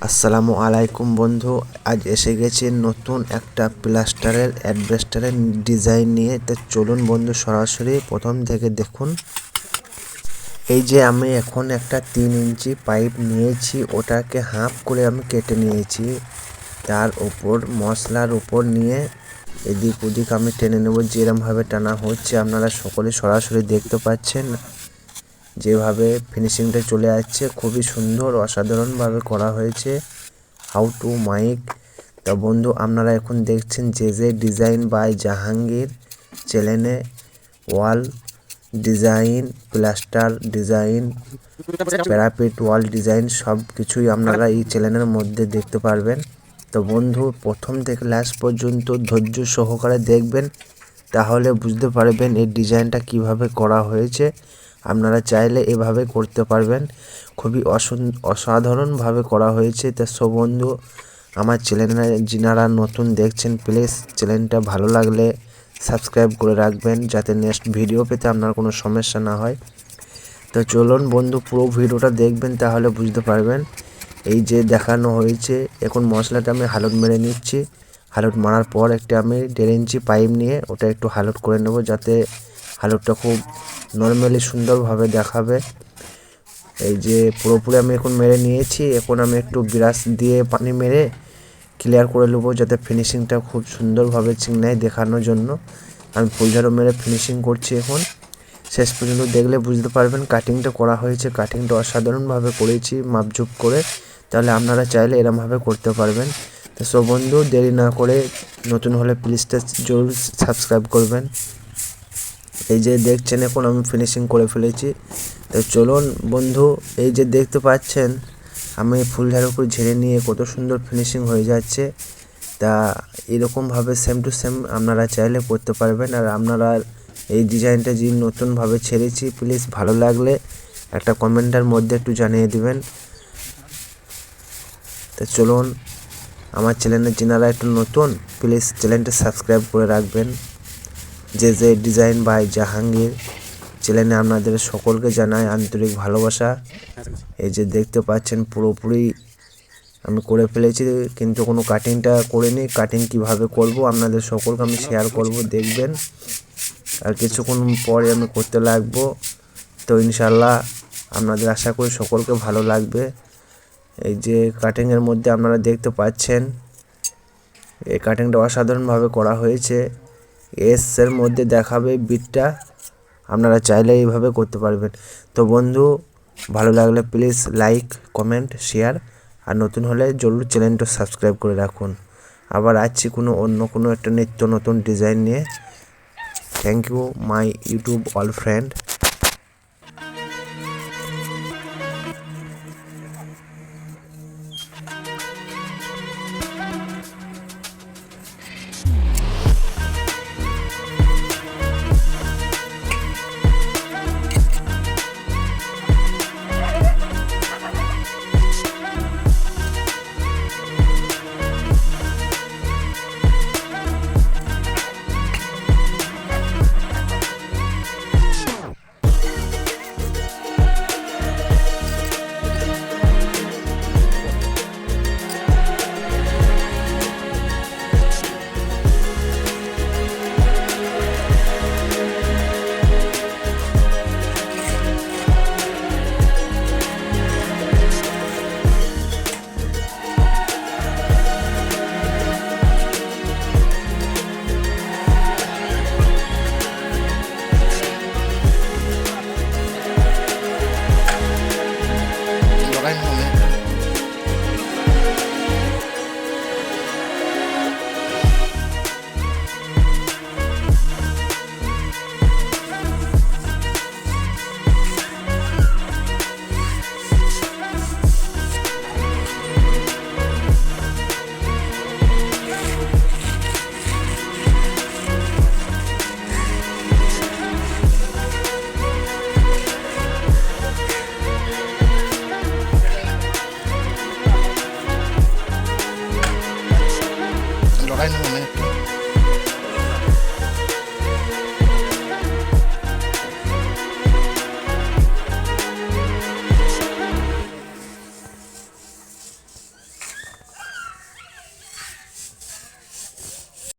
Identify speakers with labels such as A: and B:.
A: আসসালামু আলাইকুম বন্ধু, আজ এসে গেছে নতুন একটা প্লাস্টারের অ্যাডবেস্টারের ডিজাইন নিয়ে। তো চলুন বন্ধু সরাসরি প্রথম থেকে দেখুন। এই যে আমি এখন একটা 3 ইঞ্চি পাইপ নিয়েছি, ওটাকে হাফ করে আমি কেটে নিয়েছি। তার উপর মশলার উপর নিয়ে এদিক ওদিক আমি টেনে নেব। যেরমভাবে টানা হচ্ছে আপনারা সকলে সরাসরি দেখতে পাচ্ছেন, যেভাবে ফিনিশিংটা চলে আসছে খুবই সুন্দর অসাধারণভাবে করা হয়েছে। How to mike. তা বন্ধু আপনারা এখন দেখছেন যে ডিজাইন বাই জাহাঙ্গীর চ্যানেলে ওয়াল ডিজাইন, প্লাস্টার ডিজাইন, প্যারাপেট ওয়াল ডিজাইন সব কিছুই আপনারা এই চ্যানেলের মধ্যে দেখতে পারবেন। তো বন্ধু প্রথম থেকে লাস্ট পর্যন্ত ধৈর্য সহকারে দেখবেন, তাহলে বুঝতে পারবেন এই ডিজাইনটা কিভাবে করা হয়েছে। আপনারা চাইলে এভাবে করতে পারবেন, খুবই অসাধারণভাবে করা হয়েছে। তো সব বন্ধু আমার চ্যানেলে যিনারা নতুন দেখছেন, প্লিজ চ্যানেলটা ভালো লাগলে সাবস্ক্রাইব করে রাখবেন, যাতে নেক্সট ভিডিও পেতে আপনার কোনো সমস্যা না হয়। তো চলুন বন্ধু পুরো ভিডিওটা দেখবেন, তাহলে বুঝতে পারবেন। এই যে দেখানো হয়েছে, এখন মশলাটা আমি হালুট মেরে নিচ্ছি। হালুট মারার পর একটা আমি 1.5 ইঞ্চি পাইপ নিয়ে ওটা একটু হালুট করে নেব, যাতে হালুটটা খুব নর্মালি সুন্দরভাবে দেখাবে। এই যে পুরোপুরি আমি এখন মেরে নিয়েছি। এখন আমি একটু ব্রাশ দিয়ে পানি মেরে ক্লিয়ার করে নেবো, যাতে ফিনিশিংটা খুব সুন্দরভাবে চিকনায় দেখানোর জন্য আমি ফুলঝাড়ু মেরে ফিনিশিং করছি। এখন শেষ পর্যন্ত দেখলে বুঝতে পারবেন কাটিংটা করা হয়েছে। কাটিংটা অসাধারণভাবে করেছি মাপঝুপ করে, তাহলে আপনারা চাইলে এরমভাবে করতে পারবেন। তো সব বন্ধু দেরি না করে নতুন হলে প্লিজটা জরুর সাবস্ক্রাইব করবেন। এই যে দেখছেন এখন আমি ফিনিশিং করে ফেলেছি। তো চলুন বন্ধু, এই যে দেখতে পাচ্ছেন আমি ফুলঝাড়ু করে ঝেড়ে নিয়ে কত সুন্দর ফিনিশিং হয়ে যাচ্ছে। তা এরকমভাবে সেম টু সেম আপনারা চাইলে করতে পারবেন। আর আপনারা এই ডিজাইনটা যে নতুনভাবে ছেড়েছি, প্লিজ ভালো লাগলে একটা কমেন্টের মধ্যে একটু জানিয়ে দিবেন। তো চলুন আমার চ্যানেলে যিনারা একটু নতুন, প্লিজ চ্যানেলটা সাবস্ক্রাইব করে রাখবেন। যে ডিজাইন বাই জাহাঙ্গীর চ্যানেলে আপনাদের সকলকে জানাই আন্তরিক ভালোবাসা। এই যে দেখতে পাচ্ছেন পুরোপুরি আমি করে ফেলেছি, কিন্তু কোনো কাটিংটা করিনি। কাটিং কিভাবে করব আপনাদের সকলকে আমি শেয়ার করব, দেখবেন। আর কিছুক্ষণ পরে আমি করতে লাগবো। তো ইনশাল্লাহ আপনাদের আশা করি সকলকে ভালো লাগবে। এই যে কাটিংয়ের মধ্যে আপনারা দেখতে পাচ্ছেন এই কাটিংটা অসাধারণভাবে করা হয়েছে। এর মধ্যে দেখাবে বিটটা, আপনারা চাইলে এইভাবে করতে পারবেন। তো বন্ধু ভালো লাগলে প্লিজ লাইক, কমেন্ট, শেয়ার, আর নতুন হলে জরুর চ্যানেলটা সাবস্ক্রাইব করে রাখুন। আবার আসছি অন্য কোনো একটা নিত্য নতুন ডিজাইন নিয়ে। Thank you my YouTube all friend.